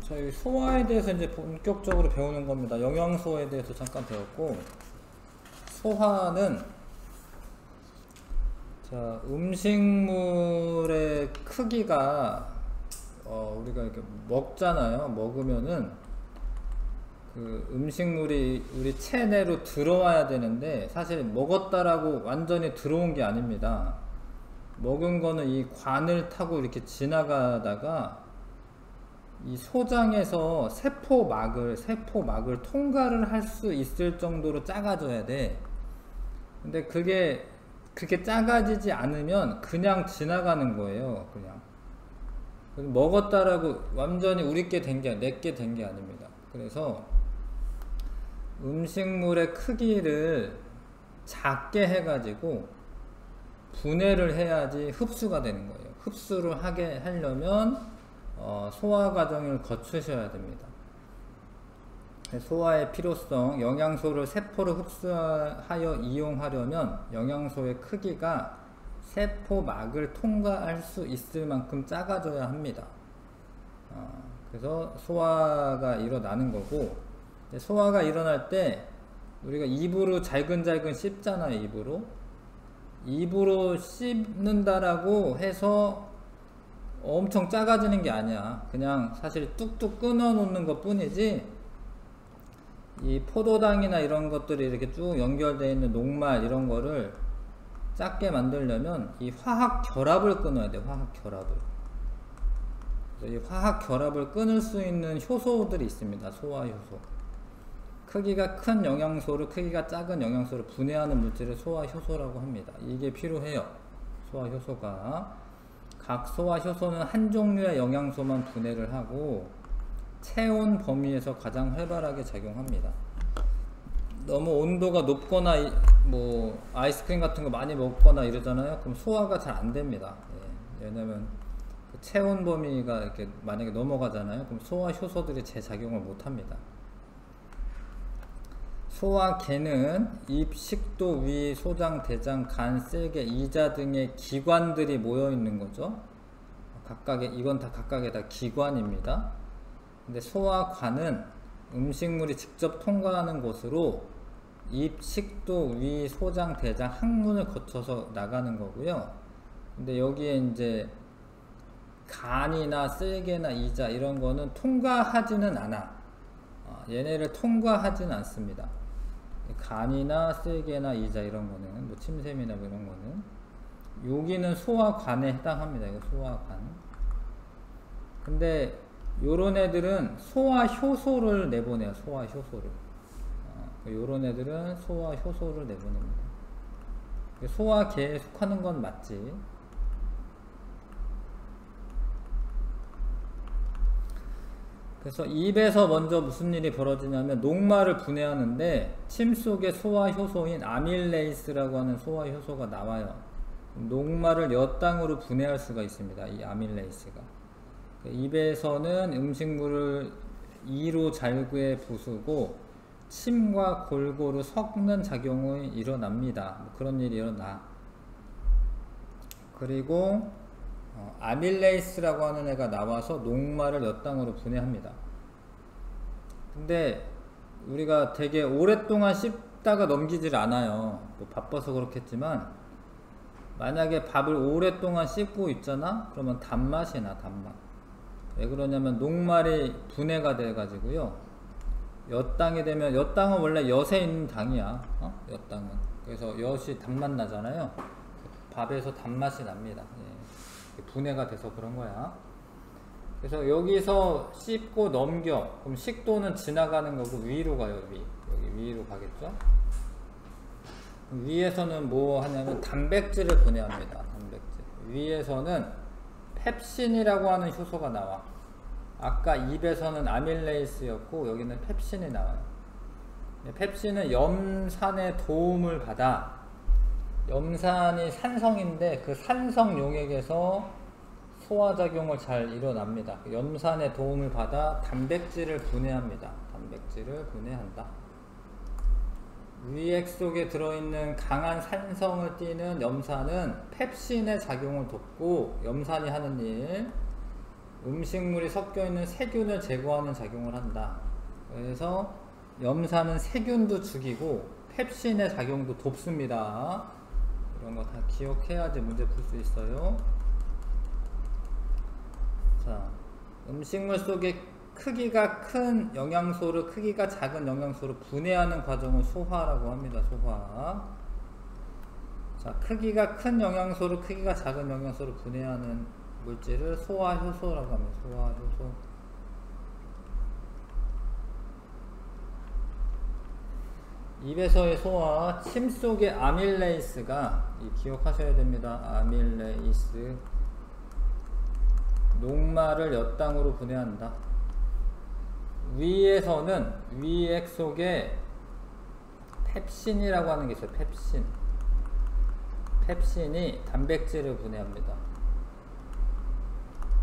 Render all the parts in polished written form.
저희 소화에 대해서 이제 본격적으로 배우는 겁니다. 영양소에 대해서 잠깐 배웠고, 소화는 자, 음식물의 크기가 우리가 이렇게 먹잖아요. 먹으면은 그 음식물이 우리 체내로 들어와야 되는데 사실 먹었다라고 완전히 들어온 게 아닙니다. 먹은 거는 이 관을 타고 이렇게 지나가다가 이 소장에서 세포막을 통과를 할 수 있을 정도로 작아져야 돼. 근데 그게 그렇게 작아지지 않으면 그냥 지나가는 거예요. 그냥 먹었다라고 완전히 우리께 된 게 내게 된 게 아닙니다. 그래서 음식물의 크기를 작게 해가지고 분해를 해야지 흡수가 되는 거예요. 흡수를 하게 하려면 소화 과정을 거치셔야 됩니다. 소화의 필요성, 영양소를 세포로 흡수하여 이용하려면 영양소의 크기가 세포막을 통과할 수 있을 만큼 작아져야 합니다. 그래서 소화가 일어나는 거고, 소화가 일어날 때 우리가 입으로 잘근잘근 씹잖아요. 입으로 씹는다라고 해서 엄청 작아지는 게 아니야. 그냥 사실 뚝뚝 끊어 놓는 것 뿐이지, 이 포도당이나 이런 것들이 이렇게 쭉 연결되어 있는 녹말 이런 거를 작게 만들려면 이 화학 결합을 끊어야 돼. 화학 결합을. 그래서 이 화학 결합을 끊을 수 있는 효소들이 있습니다. 소화 효소. 크기가 큰 영양소를 크기가 작은 영양소를 분해하는 물질을 소화 효소라고 합니다. 이게 필요해요. 소화 효소가. 각 소화 효소는 한 종류의 영양소만 분해를 하고 체온 범위에서 가장 활발하게 작용합니다. 너무 온도가 높거나 뭐 아이스크림 같은 거 많이 먹거나 이러잖아요. 그럼 소화가 잘 안 됩니다. 왜냐면 그 체온 범위가 이렇게 만약에 넘어가잖아요. 그럼 소화 효소들이 재작용을 못 합니다. 소화계는 입, 식도, 위, 소장, 대장, 간, 쓸개, 이자 등의 기관들이 모여 있는 거죠. 이건 다 각각의 다 기관입니다. 근데 소화관은 음식물이 직접 통과하는 곳으로 입, 식도, 위, 소장, 대장, 항문을 거쳐서 나가는 거고요. 근데 여기에 이제 간이나 쓸개나 이자 이런 거는 통과하지는 않아. 얘네를 통과하지는 않습니다. 간이나 쓸개나 이자 이런 거는 뭐 침샘이나 뭐 이런 거는 여기는 소화관에 해당합니다. 이거 소화관. 근데 요런 애들은 소화 효소를 내보내요. 소화 효소를. 요런 애들은 소화 효소를 내보냅니다. 소화계에 속하는 건 맞지. 그래서 입에서 먼저 무슨 일이 벌어지냐면 녹말을 분해하는데 침 속에 소화 효소인 아밀레이스라고 하는 소화 효소가 나와요. 녹말을 엿당으로 분해할 수가 있습니다. 이 아밀레이스가. 입에서는 음식물을 이로 잘게 부수고 침과 골고루 섞는 작용이 일어납니다. 그런 일이 일어나. 그리고 아밀레이스라고 하는 애가 나와서 녹말을 엿당으로 분해합니다. 근데 우리가 되게 오랫동안 씹다가 넘기질 않아요. 뭐 바빠서 그렇겠지만 만약에 밥을 오랫동안 씹고 있잖아? 그러면 단맛이 나. 단맛. 왜 그러냐면 녹말이 분해가 돼 가지고요, 엿당이 되면, 엿당은 원래 엿에 있는 당이야. 엿당은. 그래서 엿이 단맛 나잖아요. 밥에서 단맛이 납니다. 분해가 돼서 그런 거야. 그래서 여기서 씹고 넘겨. 그럼 식도는 지나가는 거고 위로 가요. 여기 위로 가겠죠. 위에서는 뭐 하냐면 단백질을 분해합니다. 단백질. 위에서는 펩신이라고 하는 효소가 나와. 아까 입에서는 아밀레이스였고 여기는 펩신이 나와요. 펩신은 염산의 도움을 받아. 염산이 산성인데 그 산성 용액에서 소화작용을 잘 일어납니다. 염산의 도움을 받아 단백질을 분해합니다. 단백질을 분해한다. 위액 속에 들어있는 강한 산성을 띠는 염산은 펩신의 작용을 돕고, 염산이 하는 일, 음식물이 섞여 있는 세균을 제거하는 작용을 한다. 그래서 염산은 세균도 죽이고 펩신의 작용도 돕습니다. 이런 거 다 기억해야지 문제 풀 수 있어요. 자, 음식물 속에 크기가 큰 영양소를 크기가 작은 영양소로 분해하는 과정을 소화라고 합니다. 소화. 자, 크기가 큰 영양소를 크기가 작은 영양소로 분해하는 물질을 소화효소라고 합니다. 소화효소. 입에서의 소화, 침 속의 아밀레이스가 기억하셔야 됩니다. 아밀레이스. 녹말을 엿당으로 분해한다. 위에서는 위액 속에 펩신이라고 하는 게 있어요. 펩신. 펩신이 단백질을 분해합니다.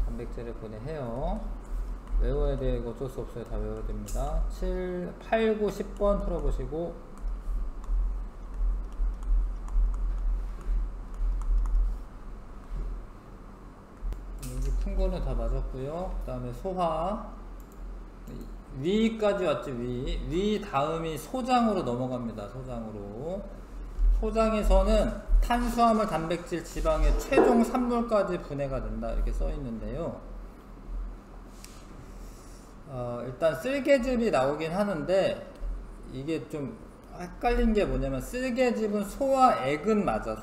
단백질을 분해해요. 외워야 돼. 이거 어쩔 수 없어요. 다 외워야 됩니다. 7, 8, 9, 10번 풀어보시고 여기 큰 거는 다 맞았고요. 그 다음에 소화. 위까지 왔죠. 위 다음이 소장으로 넘어갑니다. 소장으로. 소장에서는 탄수화물, 단백질, 지방의 최종 산물까지 분해가 된다. 이렇게 써 있는데요. 일단 쓸개즙이 나오긴 하는데 이게 좀 헷갈린 게 뭐냐면 쓸개즙은 소화액은 맞아.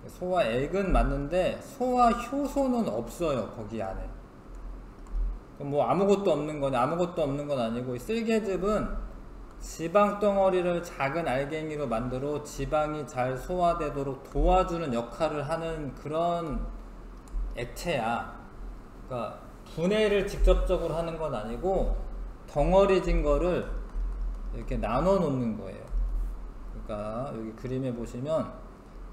소화액은 맞는데 소화효소는 없어요. 거기 안에. 뭐 아무것도 없는 거냐? 아무것도 없는 건 아니고, 쓸개즙은 지방 덩어리를 작은 알갱이로 만들어 지방이 잘 소화되도록 도와주는 역할을 하는 그런 액체야. 그러니까 분해를 직접적으로 하는 건 아니고 덩어리진 거를 이렇게 나눠 놓는 거예요. 그러니까 여기 그림에 보시면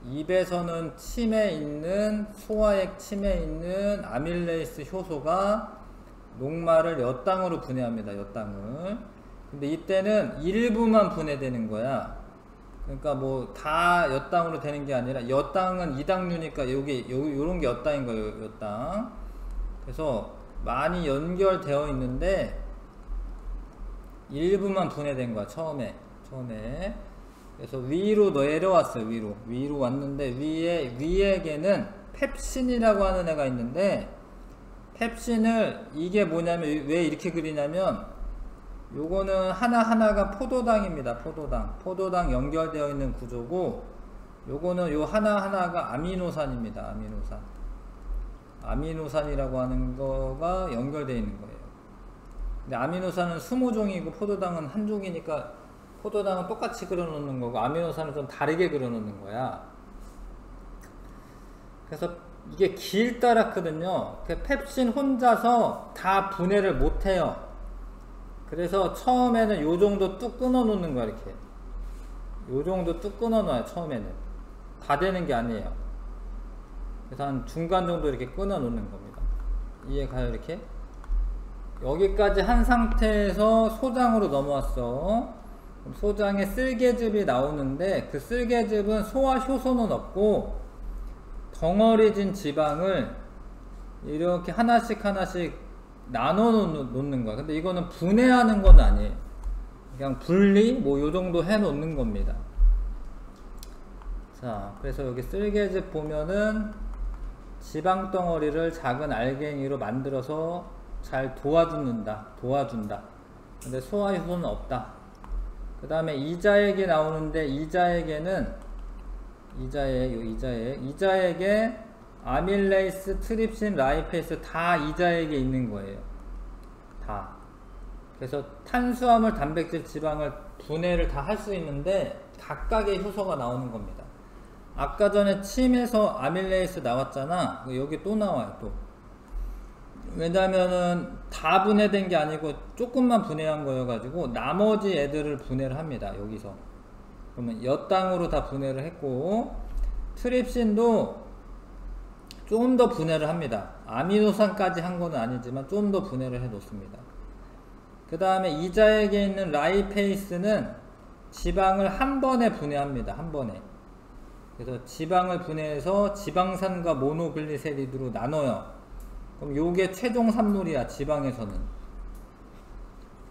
입에서는 침에 있는 소화액 침에 있는 아밀레이스 효소가 녹말을 엿당으로 분해합니다. 엿당을. 근데 이때는 일부만 분해되는 거야. 그러니까 뭐 다 엿당으로 되는 게 아니라, 엿당은 이당류니까 요런 게 엿당인 거예요. 엿당. 그래서 많이 연결되어 있는데 일부만 분해된 거야. 처음에. 그래서 위로 내려왔어요. 위로 왔는데 위에게는 펩신이라고 하는 애가 있는데, 펩신을 이게 뭐냐면 왜 이렇게 그리냐면 요거는 하나하나가 포도당입니다. 포도당 연결되어 있는 구조고, 요거는 요 하나하나가 아미노산입니다. 아미노산이라고 하는 거가 연결되어 있는 거예요. 근데 아미노산은 20종이고 포도당은 한 종이니까 포도당은 똑같이 그려놓는 거고 아미노산은 좀 다르게 그려놓는 거야. 그래서 이게 길다랗거든요. 그 펩신 혼자서 다 분해를 못해요. 그래서 처음에는 요 정도 뚝 끊어 놓는 거야. 이렇게 요 정도 뚝 끊어 놔요. 처음에는 다 되는 게 아니에요. 그래서 한 중간 정도 이렇게 끊어 놓는 겁니다. 이해가요? 이렇게 여기까지 한 상태에서 소장으로 넘어왔어. 그럼 소장에 쓸개즙이 나오는데, 그 쓸개즙은 소화효소는 없고 덩어리진 지방을 이렇게 하나씩 나눠 놓는 거야. 근데 이거는 분해하는 건 아니에요. 그냥 분리 뭐 요 정도 해 놓는 겁니다. 자, 그래서 여기 쓸개즙 보면은 지방 덩어리를 작은 알갱이로 만들어서 잘 도와준다. 근데 소화효소는 없다. 그 다음에 이자액이 나오는데, 이자액에 아밀레이스, 트립신, 라이페이스 다 이자액에 있는 거예요. 다. 그래서 탄수화물, 단백질, 지방을 분해를 다 할 수 있는데 각각의 효소가 나오는 겁니다. 아까 전에 침에서 아밀레이스 나왔잖아. 여기 또 나와요. 또. 왜냐면은 다 분해된 게 아니고 조금만 분해한 거여가지고 나머지 애들을 분해를 합니다. 여기서. 그러면 엿당으로 다 분해를 했고, 트립신도 좀 더 분해를 합니다. 아미노산까지 한 거는 아니지만 좀 더 분해를 해 놓습니다. 그 다음에 이자액에 있는 라이페이스는 지방을 한 번에 분해합니다. 한 번에. 그래서 지방을 분해해서 지방산과 모노글리세리드로 나눠요. 그럼 요게 최종 산물이야, 지방에서는.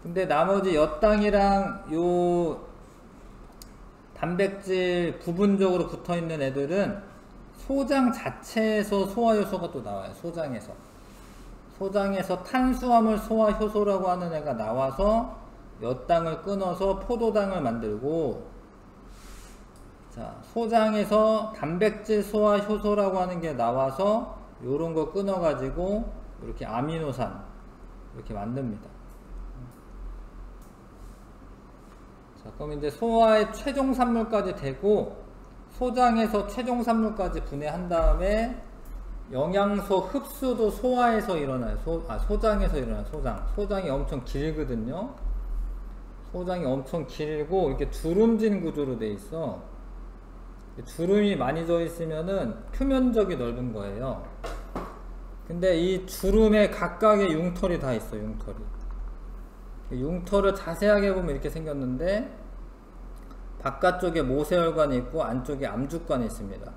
근데 나머지 엿당이랑 요 단백질 부분적으로 붙어 있는 애들은 소장 자체에서 소화효소가 또 나와요. 소장에서 탄수화물 소화효소라고 하는 애가 나와서 엿당을 끊어서 포도당을 만들고, 자, 소장에서 단백질 소화효소라고 하는 게 나와서 요런 거 끊어 가지고 이렇게 아미노산 이렇게 만듭니다. 자, 그럼 이제 소화의 최종 산물까지 되고, 소장에서 최종 산물까지 분해한 다음에 영양소 흡수도 소화에서 일어나요. 소장에서 일어나요. 소장이 엄청 길거든요. 소장이 엄청 길고 이렇게 주름진 구조로 돼 있어. 주름이 많이 져 있으면은 표면적이 넓은 거예요. 근데 이 주름에 각각의 융털이 다 있어. 융털을 자세하게 보면 이렇게 생겼는데, 바깥쪽에 모세혈관이 있고 안쪽에 암주관이 있습니다.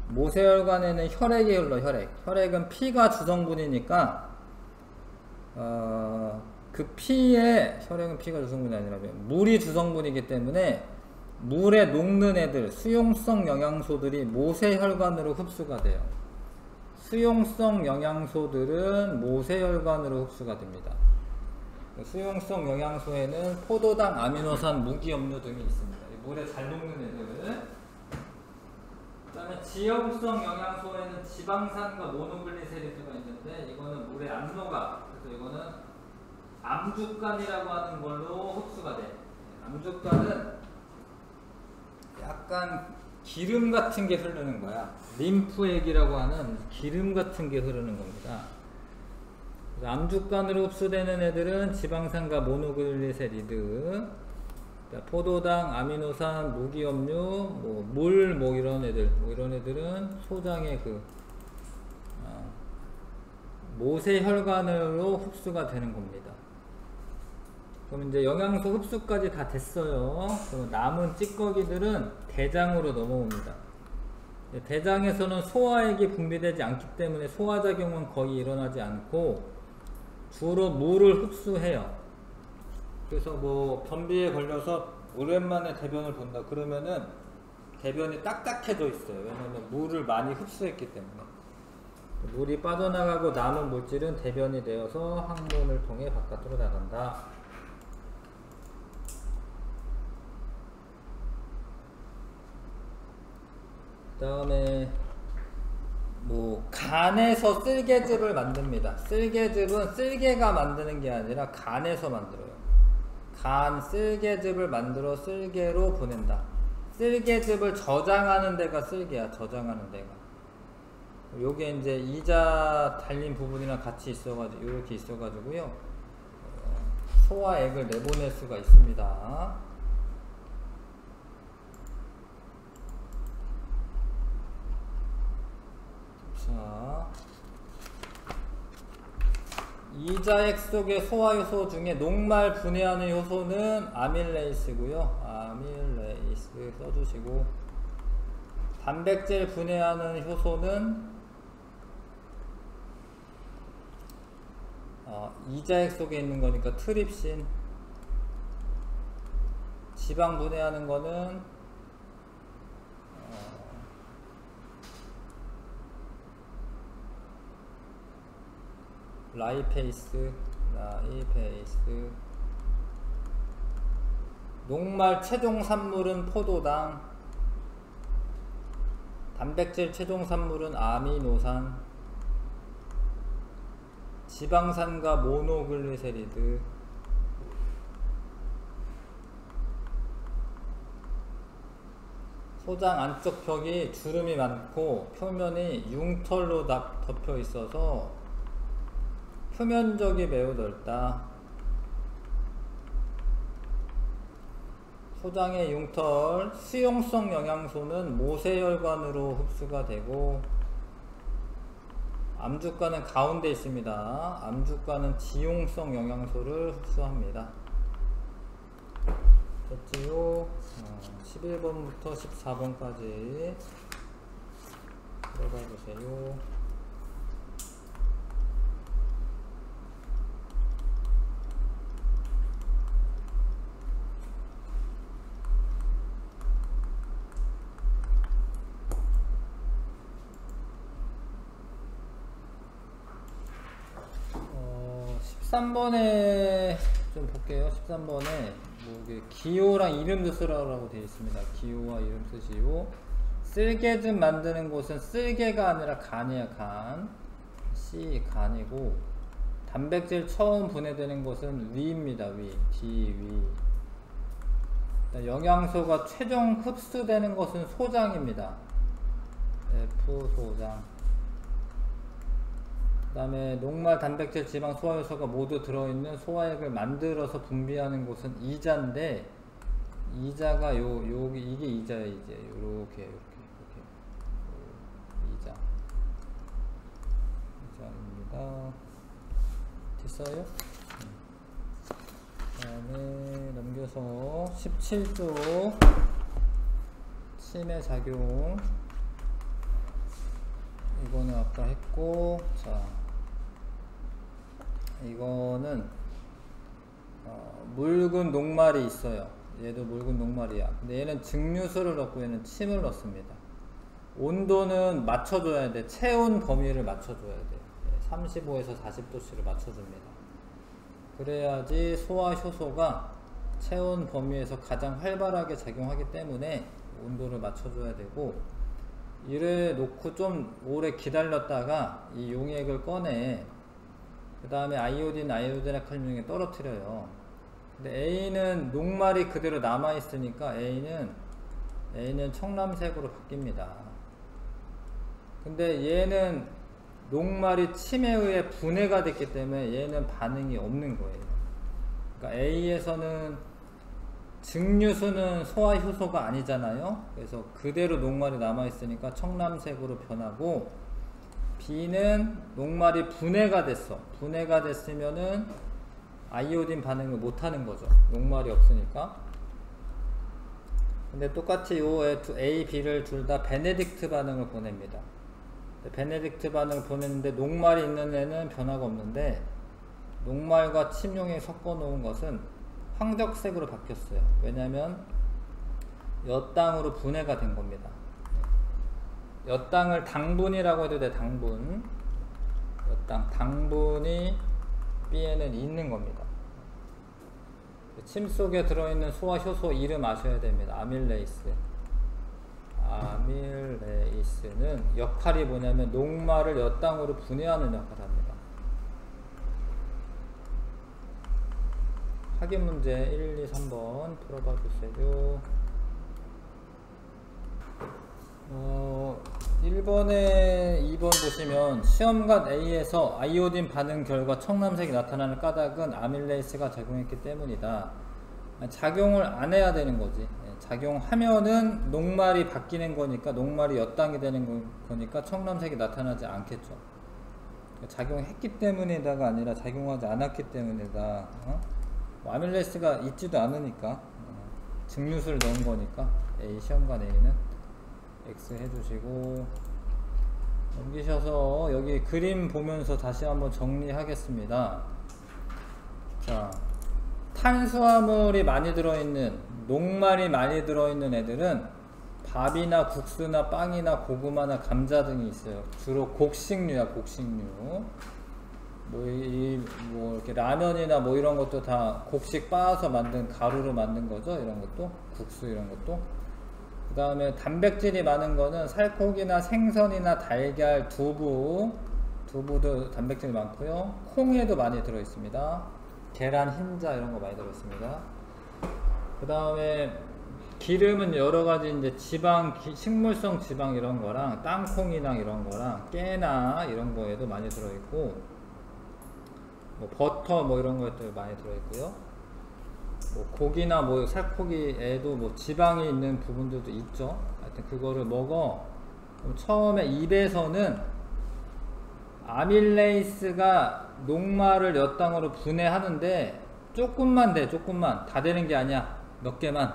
모세혈관에는 혈액이 흘러. 혈액은 피가 주성분이니까 그 피에, 혈액은 피가 주성분이 아니라 물이 주성분이기 때문에 물에 녹는 애들, 수용성 영양소들이 모세혈관으로 흡수가 돼요. 수용성 영양소들은 모세혈관으로 흡수가 됩니다. 수용성 영양소에는 포도당, 아미노산, 무기염료 등이 있습니다. 물에 잘 녹는 애들. 그 다음에 지용성 영양소에는 지방산과 모노글리세리드가 있는데, 이거는 물에 안 녹아. 그래서 이거는 암주간이라고 하는 걸로 흡수가 돼. 암주간은 약간 기름 같은 게 흐르는 거야. 림프액이라고 하는 기름 같은 게 흐르는 겁니다. 암주간으로 흡수되는 애들은 지방산과 모노글리세리드, 포도당, 아미노산, 무기염료, 물, 이런 애들은 소장의 모세혈관으로 흡수가 되는 겁니다. 그럼 이제 영양소 흡수까지 다 됐어요. 그럼 남은 찌꺼기들은 대장으로 넘어옵니다. 대장에서는 소화액이 분비되지 않기 때문에 소화작용은 거의 일어나지 않고 주로 물을 흡수해요. 그래서 변비에 걸려서 오랜만에 대변을 본다 그러면은 대변이 딱딱해져 있어요. 왜냐면 물을 많이 흡수했기 때문에. 물이 빠져나가고 남은 물질은 대변이 되어서 항문을 통해 바깥으로 나간다. 그 다음에 간에서 쓸개즙을 만듭니다. 쓸개즙은 쓸개가 만드는 게 아니라 간에서 만들어요. 간 쓸개즙을 만들어 쓸개로 보낸다. 쓸개즙을 저장하는 데가 쓸개야. 저장하는 데가. 요게 이제 이자 달린 부분이랑 같이 있어가지고 이렇게 있어가지고요, 소화액을 내보낼 수가 있습니다. 자, 이자액 속의 소화효소 중에 녹말 분해하는 효소는 아밀레이스고요. 아밀레이스 써주시고, 단백질 분해하는 효소는 이자액 속에 있는 거니까 트립신. 지방 분해하는 거는 라이페이스. 녹말 최종 산물은 포도당, 단백질 최종 산물은 아미노산, 지방산과 모노글리세리드. 소장 안쪽 벽이 주름이 많고 표면이 융털로 덮여 있어서 표면적이 매우 넓다. 소장의 융털, 수용성 영양소는 모세혈관으로 흡수가 되고, 암주가는 가운데 있습니다. 암주가는 지용성 영양소를 흡수합니다. 됐지요? 11번부터 14번까지 들어가 보세요. 13번에 좀 볼게요. 13번에 뭐 이게 기호랑 이름도 쓰라고 되어 있습니다. 기호와 이름 쓰시고, 쓸개즙 만드는 곳은 쓸개가 아니라 간이야. 간. C 간이고, 단백질 처음 분해되는 곳은 위입니다. 위. D 위. 영양소가 최종 흡수되는 것은 소장입니다. F 소장. 그 다음에 녹말, 단백질, 지방, 소화효소가 모두 들어있는 소화액을 만들어서 분비하는 곳은 이자인데, 이자가 이게 이자예요. 이제 이렇게 이자입니다. 됐어요? 그 다음에 넘겨서 17조 치매 작용. 이거는 아까 했고, 자, 이거는 묽은 녹말이 있어요. 얘도 묽은 녹말이야. 근데 얘는 증류수를 넣고 얘는 침을 넣습니다. 온도는 맞춰줘야 돼. 체온 범위를 맞춰줘야 돼. 35에서 40도씨를 맞춰줍니다. 그래야지 소화 효소가 체온 범위에서 가장 활발하게 작용하기 때문에 온도를 맞춰줘야 되고, 이래 놓고 좀 오래 기다렸다가 이 용액을 꺼내. 그 다음에 아이오딘, 아이오디나칼륨에 떨어뜨려요. 근데 A는 녹말이 그대로 남아있으니까 A는 청람색으로 바뀝니다. 근데 얘는 녹말이 침에 의해 분해가 됐기 때문에 얘는 반응이 없는 거예요. 그러니까 A에서는 증류수는 소화효소가 아니잖아요. 그래서 그대로 녹말이 남아있으니까 청람색으로 변하고, B는 녹말이 분해가 됐어. 분해가 됐으면은 아이오딘 반응을 못하는 거죠. 녹말이 없으니까. 근데 똑같이 요 A, B를 둘 다 베네딕트 반응을 보냅니다. 베네딕트 반응을 보냈는데 녹말이 있는 애는 변화가 없는데, 녹말과 침용액 섞어 놓은 것은 황적색으로 바뀌었어요. 왜냐면 엿당으로 분해가 된 겁니다. 엿당을 당분이라고 해도 돼. 당분. 당분이 B에는 있는 겁니다. 침 속에 들어있는 소화효소 이름 아셔야 됩니다. 아밀레이스. 아밀레이스는 역할이 뭐냐면 녹말을 엿당으로 분해하는 역할을 합니다. 확인 문제 1, 2, 3번 풀어봐 주세요. 1번에 2번 보시면 시험관 A에서 아이오딘 반응 결과 청람색이 나타나는 까닭은 아밀레이스가 작용했기 때문이다. 작용을 안 해야 되는 거지. 작용하면은 녹말이 바뀌는 거니까, 녹말이 엿당이 되는 거니까 청람색이 나타나지 않겠죠. 작용했기 때문이다가 아니라 작용하지 않았기 때문이다. 아밀레이스가 있지도 않으니까, 증류수를 넣은 거니까. A, 시험관 A는 X 해주시고, 넘기셔서 여기 그림 보면서 다시 한번 정리하겠습니다. 자, 탄수화물이 많이 들어있는, 녹말이 많이 들어있는 애들은 밥이나 국수나 빵이나 고구마나 감자 등이 있어요. 주로 곡식류야. 곡식류. 뭐 이렇게 라면이나 뭐 이런 것도 다 곡식 빻아서 만든, 가루로 만든 거죠. 이런 것도 국수, 이런 것도. 그 다음에 단백질이 많은 거는 살코기나 생선이나 달걀, 두부도 단백질이 많고요. 콩에도 많이 들어있습니다. 계란, 흰자 이런 거 많이 들어있습니다. 그 다음에 기름은 여러가지 이제 지방, 식물성 지방 이런 거랑 땅콩이나 이런 거랑 깨나 이런 거에도 많이 들어있고, 뭐 버터 뭐 이런 것도 많이 들어있고요. 뭐 고기나 뭐 살코기에도 뭐 지방이 있는 부분들도 있죠. 하여튼 그거를 먹어. 그럼 처음에 입에서는 아밀레이스가 녹말을 엿당으로 분해하는데 조금만 돼. 조금만. 다 되는 게 아니야. 몇 개만.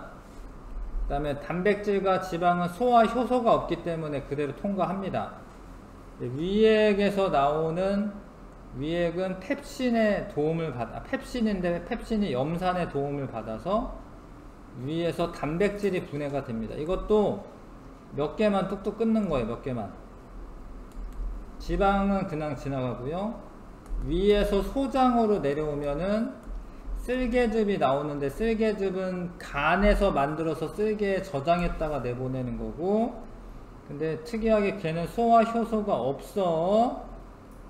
그 다음에 단백질과 지방은 소화 효소가 없기 때문에 그대로 통과합니다. 위액에서 나오는 위액은 펩신의 도움을 받아, 펩신인데 펩신이 염산의 도움을 받아서 위에서 단백질이 분해가 됩니다. 이것도 몇 개만 뚝뚝 끊는 거예요. 몇 개만. 지방은 그냥 지나가고요. 위에서 소장으로 내려오면은 쓸개즙이 나오는데, 쓸개즙은 간에서 만들어서 쓸개에 저장했다가 내보내는 거고, 근데 특이하게 걔는 소화 효소가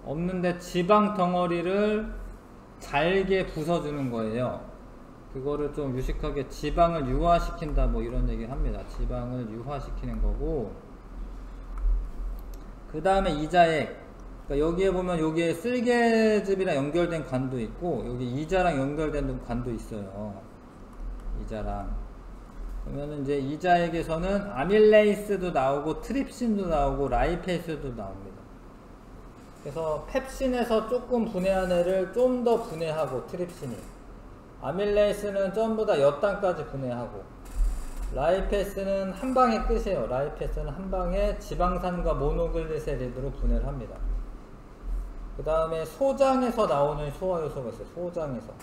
없는데 지방 덩어리를 잘게 부숴주는 거예요. 그거를 좀 유식하게 지방을 유화시킨다 뭐 이런 얘기 합니다. 지방을 유화시키는 거고, 그 다음에 이자액. 그러니까 여기에 보면 여기에 쓸개즙이랑 연결된 관도 있고, 여기 이자랑 연결된 관도 있어요. 이자랑. 그러면 이제 이자액에서는 아밀레이스도 나오고 트립신도 나오고 라이페이스도 나옵니다. 그래서 펩신에서 조금 분해한 애를 좀 더 분해하고, 트립신이 아밀레이스는 전부 다 엿단까지 분해하고, 라이페이스는 한 방에 끝이에요. 라이페이스는 한 방에 지방산과 모노글리세리드로 분해를 합니다. 그 다음에 소장에서 나오는 소화효소가 있어요. 소장에서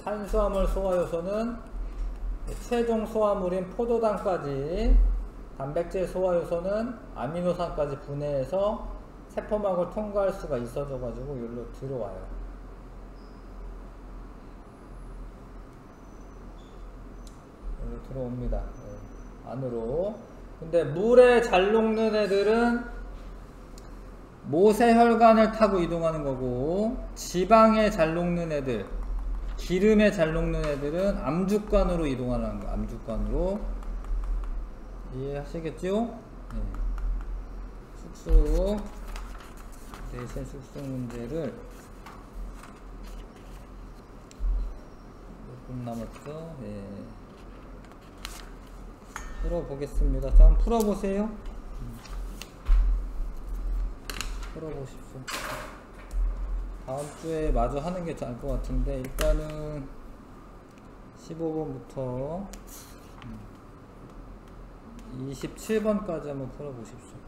탄수화물 소화효소는 최종 소화물인 포도당까지, 단백질 소화효소는 아미노산까지 분해해서 세포막을 통과할 수가 있어져 가지고 여기로 들어와요. 여기로 들어옵니다. 네, 안으로. 근데 물에 잘 녹는 애들은 모세혈관을 타고 이동하는 거고, 지방에 잘 녹는 애들, 기름에 잘 녹는 애들은 암죽관으로 이동하는 거예요. 암죽관으로. 이해하시겠죠? 네. 숙소 대신 숙소 문제를 조금 남았죠? 네. 풀어보겠습니다. 자, 한번 풀어보세요. 풀어보십시오. 다음 주에 마저 하는 게 나을 것 같은데, 일단은 15번부터 27번까지 한번 풀어보십시오.